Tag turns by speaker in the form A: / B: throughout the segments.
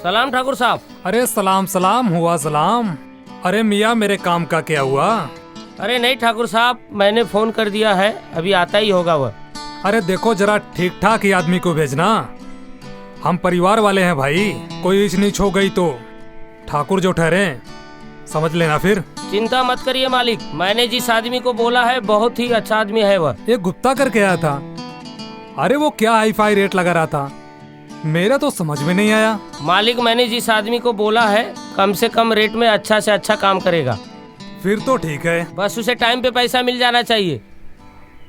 A: सलाम ठाकुर साहब।
B: अरे सलाम सलाम हुआ सलाम। अरे मियाँ मेरे काम का क्या हुआ?
A: अरे नहीं ठाकुर साहब, मैंने फोन कर दिया है, अभी आता ही होगा वह।
B: अरे देखो जरा ठीक ठाक ही आदमी को भेजना, हम परिवार वाले हैं भाई, कोई ईच नीच हो गई तो ठाकुर जो ठहरे समझ लेना फिर।
A: चिंता मत करिए मालिक, मैंने जिस आदमी को बोला है बहुत ही अच्छा आदमी है वह।
B: ये गुप्ता करके आया था। अरे वो क्या हाई फाई रेट लगा रहा था, मेरा तो समझ में नहीं आया।
A: मालिक मैंने जिस आदमी को बोला है कम से कम रेट में अच्छा से अच्छा काम करेगा।
B: फिर तो ठीक है,
A: बस उसे टाइम पे पैसा मिल जाना चाहिए।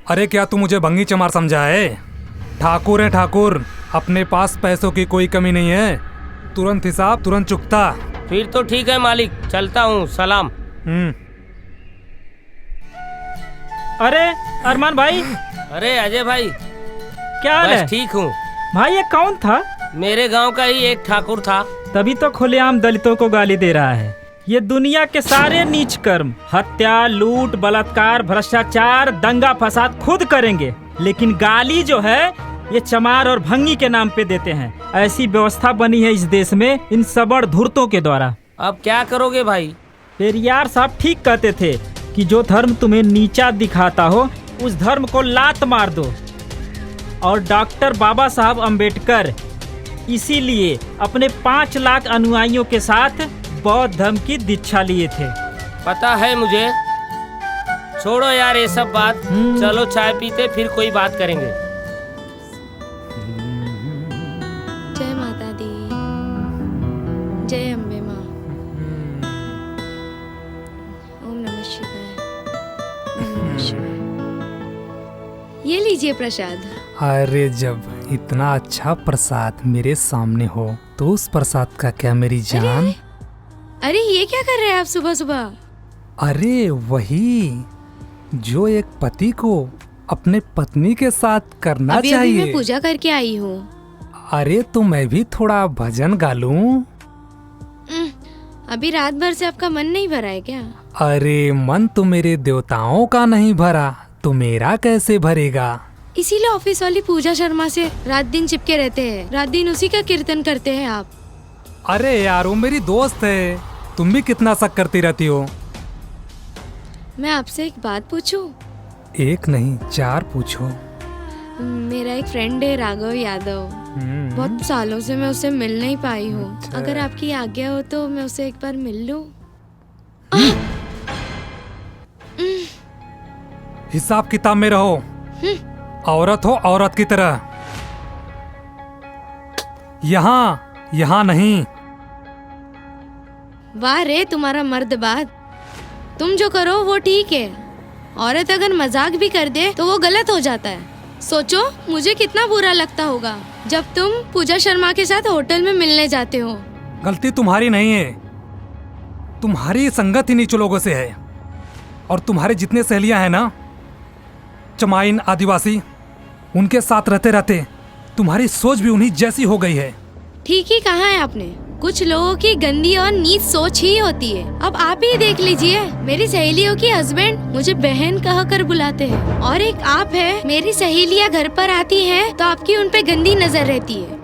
B: अरे क्या तू मुझे भंगी चमार समझा है? ठाकुर है ठाकुर, अपने पास पैसों की कोई कमी नहीं है, तुरंत हिसाब तुरंत चुकता।
A: फिर तो ठीक है मालिक, चलता हूँ, सलाम।
C: अरे अरमान भाई।
A: अरे अजय भाई,
C: क्या हाल है?
A: बस ठीक हूँ
C: भाई ये कौन था?
A: मेरे गांव का ही एक ठाकुर था।
C: तभी तो खुलेआम दलितों को गाली दे रहा है। ये दुनिया के सारे नीच कर्म, हत्या, लूट, बलात्कार, भ्रष्टाचार, दंगा फसाद खुद करेंगे, लेकिन गाली जो है ये चमार और भंगी के नाम पे देते हैं। ऐसी व्यवस्था बनी है इस देश में इन सबड़ धूर्तों के द्वारा।
A: अब क्या करोगे भाई?
C: पेरियार साहब ठीक कहते थे कि जो धर्म तुम्हें नीचा दिखाता हो उस धर्म को लात मार दो। और डॉक्टर बाबा साहब अम्बेडकर इसीलिए अपने 5 लाख अनुयायियों के साथ बौद्ध धर्म की दीक्षा लिए थे।
A: पता है मुझे, छोड़ो यार ये सब बात, चलो चाय पीते फिर कोई बात करेंगे।
D: जय माता दी, जय अम्बे माँ। ओम नमः शिवाय, ओम नमः शिवाय। ये लीजिए प्रसाद।
B: अरे जब इतना अच्छा प्रसाद मेरे सामने हो तो उस प्रसाद का क्या मेरी जान?
D: अरे ये क्या कर रहे हैं आप सुबह सुबह?
B: अरे वही जो एक पति को अपने पत्नी के साथ करना
D: अभी
B: चाहिए।
D: मैं पूजा करके आई हूँ।
B: अरे तो मैं भी थोड़ा भजन गा लूं?
D: अभी रात भर से आपका मन नहीं भरा है क्या?
B: अरे मन तो मेरे देवताओं का नहीं भरा तो मेरा कैसे भरेगा?
D: इसीलिए ऑफिस वाली पूजा शर्मा से रात दिन चिपके रहते हैं, रात दिन उसी का कीर्तन करते हैं आप।
B: अरे यार वो मेरी दोस्त है, तुम भी कितना शक करती रहती हो।
D: मैं आपसे एक बात पूछूं?
B: एक नहीं 4 पूछो।
D: मेरा एक फ्रेंड है राघव यादव, बहुत सालों से मैं उससे मिल नहीं पाई हूँ।
B: अच्छा।
D: अगर आपकी आज्ञा हो तो मैं उससे एक बार मिल लूं?
B: हिसाब किताब में रहो, औरत हो औरत की तरह। यहाँ नहीं।
D: वाह रे तुम्हारा मर्दबाद, तुम जो करो वो ठीक है, औरत अगर मजाक भी कर दे तो वो गलत हो जाता है। सोचो मुझे कितना बुरा लगता होगा जब तुम पूजा शर्मा के साथ होटल में मिलने जाते हो।
B: गलती तुम्हारी नहीं है, तुम्हारी संगत ही नीच लोगों से है। और तुम्हारे जितने सहेलियां हैं ना, चमाइन आदिवासी, उनके साथ रहते रहते तुम्हारी सोच भी उन्हीं जैसी हो गई है।
D: ठीक ही कहा है आपने, कुछ लोगों की गंदी और नीच सोच ही होती है। अब आप ही देख लीजिए, मेरी सहेलियों की हस्बैंड मुझे बहन कहकर बुलाते हैं, और एक आप है, मेरी सहेलियां घर पर आती हैं तो आपकी उन पे गंदी नजर रहती है।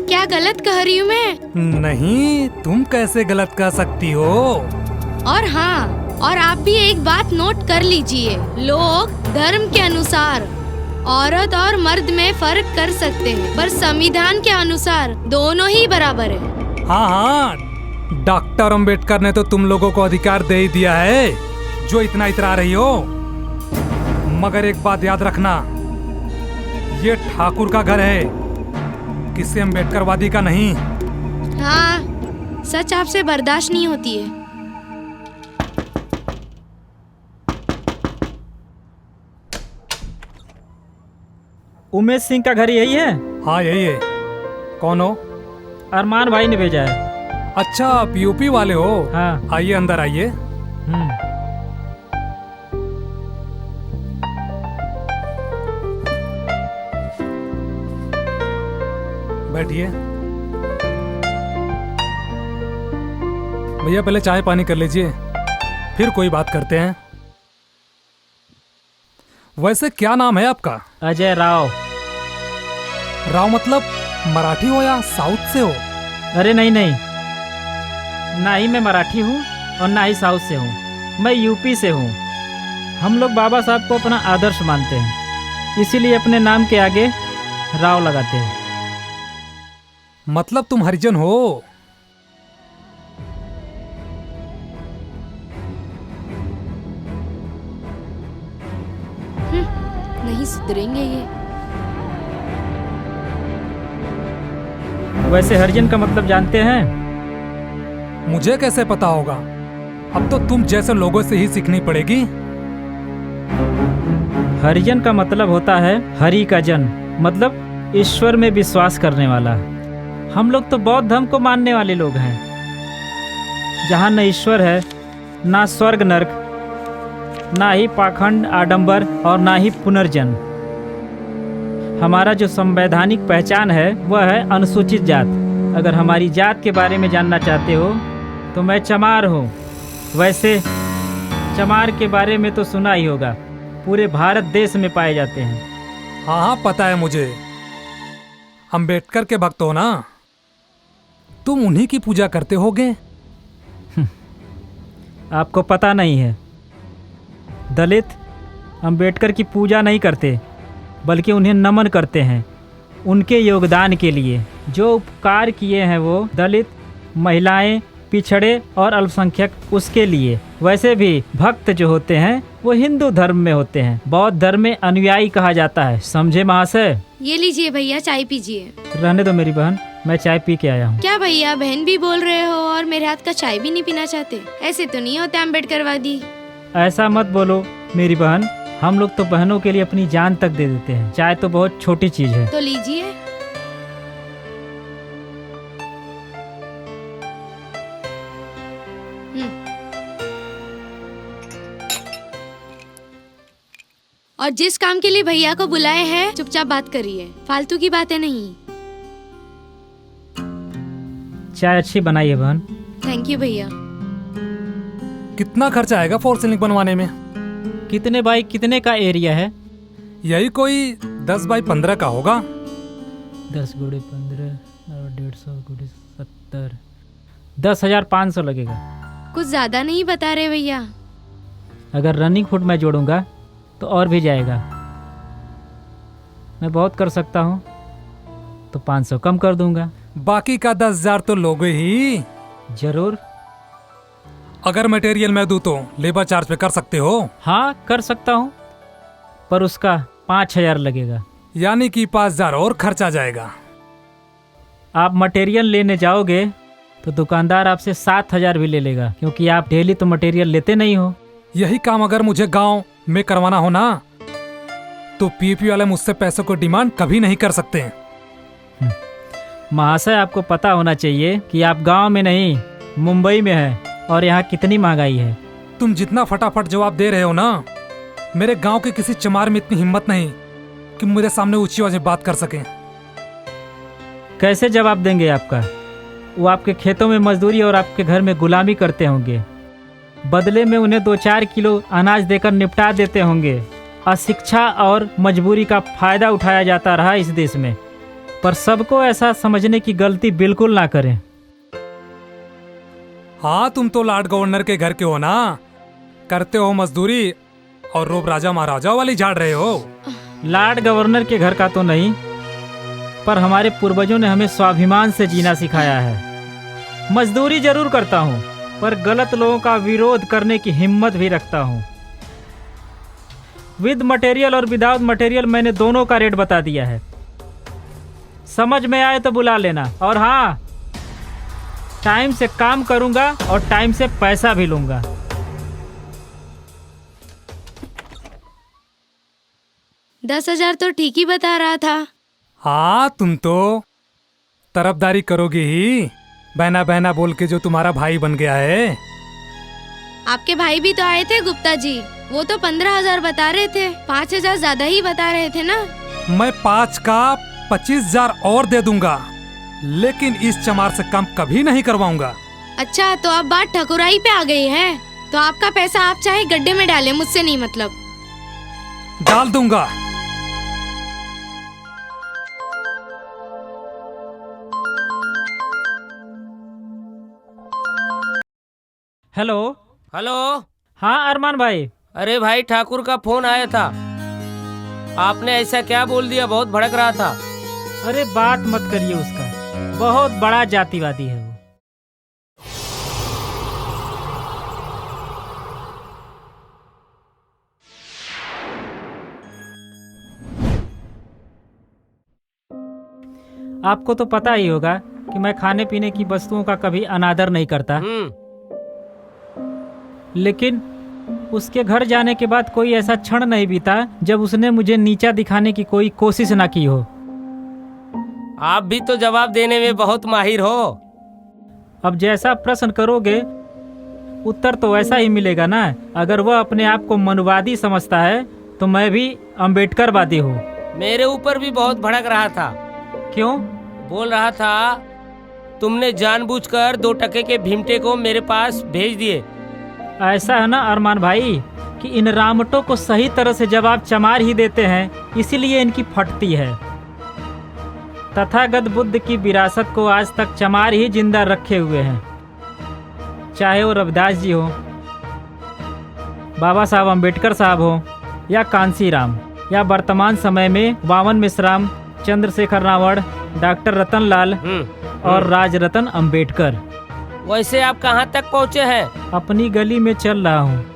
D: क्या गलत कह रही हूँ मैं?
B: नहीं, तुम कैसे गलत कह सकती हो?
D: और हाँ, और आप भी एक बात नोट कर लीजिए, लोग धर्म के अनुसार औरत और मर्द में फर्क कर सकते हैं, पर संविधान के अनुसार दोनों ही बराबर है।
B: हाँ, डॉक्टर अंबेडकर ने तो तुम लोगों को अधिकार दे ही दिया है, जो इतना इतरा रही हो। मगर एक बात याद रखना, ये ठाकुर का घर है, किसी अंबेडकरवादी का नहीं।
D: हाँ, सच आपसे बर्दाश्त नहीं होती है।
C: उमेश सिंह का घर यही है?
B: हाँ यही है। कौन हो?
C: अरमान भाई ने भेजा है।
B: अच्छा, आप यूपी वाले हो?
C: हाँ।
B: आइए अंदर आइए। बैठिए। भैया पहले चाय पानी कर लीजिए, फिर कोई बात करते हैं। वैसे क्या नाम है आपका?
C: अजय राव।
B: राव मतलब मराठी हो या साउथ से हो?
C: अरे नहीं नहीं, ना ही मैं मराठी हूँ और ना ही साउथ से हूँ, मैं यूपी से हूँ। हम लोग बाबा साहब को अपना आदर्श मानते हैं, इसीलिए अपने नाम के आगे राव लगाते हैं।
B: मतलब तुम हरिजन हो?
D: नहीं सुधरेंगे ये।
C: वैसे हरिजन का मतलब जानते हैं?
B: मुझे कैसे पता होगा? अब तो तुम जैसे लोगों से ही सीखनी पड़ेगी।
C: हरिजन का मतलब होता है हरि का जन, मतलब ईश्वर में विश्वास करने वाला। हम लोग तो बौद्ध धर्म को मानने वाले लोग हैं, जहाँ न ईश्वर है, ना स्वर्ग नरक, ना ही पाखंड आडंबर और ना ही पुनर्जन्म। हमारा जो संवैधानिक पहचान है वह है अनुसूचित जात। अगर हमारी जात के बारे में जानना चाहते हो तो मैं चमार हूँ। वैसे चमार के बारे में तो सुना ही होगा, पूरे भारत देश में पाए जाते हैं।
B: हाँ हाँ पता है मुझे, अंबेडकर के भक्त हो ना? तुम उन्हीं की पूजा करते होगे।
C: आपको पता नहीं है, दलित अंबेडकर की पूजा नहीं करते, बल्कि उन्हें नमन करते हैं उनके योगदान के लिए। जो उपकार किए हैं वो दलित, महिलाएं, पिछड़े और अल्पसंख्यक, उसके लिए। वैसे भी भक्त जो होते हैं वो हिंदू धर्म में होते हैं, बौद्ध धर्म में अनुयायी कहा जाता है, समझे महाशय?
D: ये लीजिए भैया, चाय पीजिए।
C: रहने दो मेरी बहन, मैं चाय पी के आया हूँ।
D: क्या भैया, बहन भी बोल रहे हो और मेरे हाथ का चाय भी नहीं पीना चाहते? ऐसे तो नहीं होते अम्बेडकरवादी।
C: ऐसा मत बोलो मेरी बहन, हम लोग तो बहनों के लिए अपनी जान तक दे देते हैं। चाय तो बहुत छोटी चीज है।
D: तो लीजिए। और जिस काम के लिए भैया को बुलाए हैं चुपचाप बात करिए, फालतू की बातें नहीं।
C: चाय अच्छी बनाई है बहन।
D: थैंक यू भैया।
B: कितना खर्चा आएगा फॉर सीलिंग बनवाने में?
C: कितने बाई कितने का एरिया है?
B: यही कोई 10 बाई 15 का होगा।
C: 10 गुड़े 15 और 150 गुड़े 70, 10,500 लगेगा।
D: कुछ ज्यादा नहीं बता रहे भैया।
C: अगर रनिंग फुट मैं जोड़ूंगा तो और भी जाएगा। मैं बहुत कर सकता हूँ तो 500 कम कर दूंगा।
B: बाकी का 10,000 तो लोगे ही।
C: जरूर।
B: अगर मटेरियल मैं दूं तो लेबर चार्ज पे कर सकते हो?
C: हाँ कर सकता हूँ, पर उसका 5,000 लगेगा।
B: यानी कि 5,000 और खर्चा जाएगा।
C: आप मटेरियल लेने जाओगे तो दुकानदार आपसे 7,000 भी ले लेगा, क्योंकि आप डेली तो मटेरियल लेते नहीं हो।
B: यही काम अगर मुझे गांव में करवाना हो ना, तो पीपी वाले मुझसे पैसों को डिमांड कभी नहीं कर सकते।
C: महाशय, आपको पता होना चाहिए कि आप गांव में नहीं मुंबई में हैं और यहाँ कितनी महंगाई है।
B: तुम जितना फटाफट जवाब दे रहे हो ना, मेरे गांव के किसी चमार में इतनी हिम्मत नहीं कि मेरे सामने ऊंची आवाज में बात कर सके।
C: कैसे जवाब देंगे आपका? वो आपके खेतों में मजदूरी और आपके घर में गुलामी करते होंगे, बदले में उन्हें 2-4 किलो अनाज देकर निपटा देते होंगे। अशिक्षा और मजबूरी का फायदा उठाया जाता रहा इस देश में, पर सबको ऐसा समझने की गलती बिल्कुल ना करें।
B: हाँ, तुम तो लॉर्ड गवर्नर के घर के हो ना, करते हो मजदूरी और रोब राजा महाराजा वाली झाड़ रहे हो।
C: लॉर्ड गवर्नर के घर का तो नहीं, पर हमारे पूर्वजों ने हमें स्वाभिमान से जीना सिखाया है। मजदूरी जरूर करता हूँ, पर गलत लोगों का विरोध करने की हिम्मत भी रखता हूँ। विद मटेरियल और विदाउट मटेरियल मैंने दोनों का रेट बता दिया है। समझ में आए तो बुला लेना। और हाँ, टाइम से काम करूंगा और टाइम से पैसा भी लूंगा।
D: 10,000 तो ठीक ही बता रहा था।
B: हाँ, तुम तो तरफदारी करोगी ही, बहना बहना बोल के जो तुम्हारा भाई बन गया है।
D: आपके भाई भी तो आए थे गुप्ता जी, वो तो 15,000 बता रहे थे। 5,000 ज्यादा ही बता रहे थे ना।
B: मैं 5 का 25,000 और दे दूंगा, लेकिन इस चमार से कम कभी नहीं करवाऊंगा।
D: अच्छा, तो अब बात ठकुराई पे आ गई है, तो आपका पैसा आप चाहे गड्ढे में डालें, मुझसे नहीं मतलब।
B: डाल दूंगा।
C: हेलो।
A: हेलो।
C: हाँ अरमान भाई।
A: अरे भाई, ठाकुर का फोन आया था। आपने ऐसा क्या बोल दिया? बहुत भड़क रहा था।
C: अरे बात मत करिए उसका, बहुत बड़ा जातिवादी है वो। आपको तो पता ही होगा कि मैं खाने पीने की वस्तुओं का कभी अनादर नहीं करता। लेकिन उसके घर जाने के बाद कोई ऐसा क्षण नहीं बीता जब उसने मुझे नीचा दिखाने की कोई कोशिश ना की हो।
A: आप भी तो जवाब देने में बहुत माहिर हो।
C: अब जैसा प्रश्न करोगे उत्तर तो वैसा ही मिलेगा ना। अगर वह अपने आप को मनुवादी समझता है तो मैं भी अम्बेडकरवादी हूँ।
A: मेरे ऊपर भी बहुत भड़क रहा था।
C: क्यों?
A: बोल रहा था तुमने जानबूझकर 2 टके के भीमटे को मेरे पास भेज दिए।
C: ऐसा है ना अरमान भाई कि इन रामटों को सही तरह से जवाब चमार ही देते हैं, इसीलिए इनकी फटती है। तथागत बुद्ध की विरासत को आज तक चमार ही जिंदा रखे हुए हैं, चाहे वो रविदास जी हो, बाबा साहब अम्बेडकर साहब हो, या कांसी राम, या वर्तमान समय में वामन मिश्राम, चंद्रशेखर रावण, डॉक्टर रतनलाल और राजरतन अम्बेडकर।
A: वैसे आप कहाँ तक पहुँचे हैं?
C: अपनी गली में चल रहा हूँ।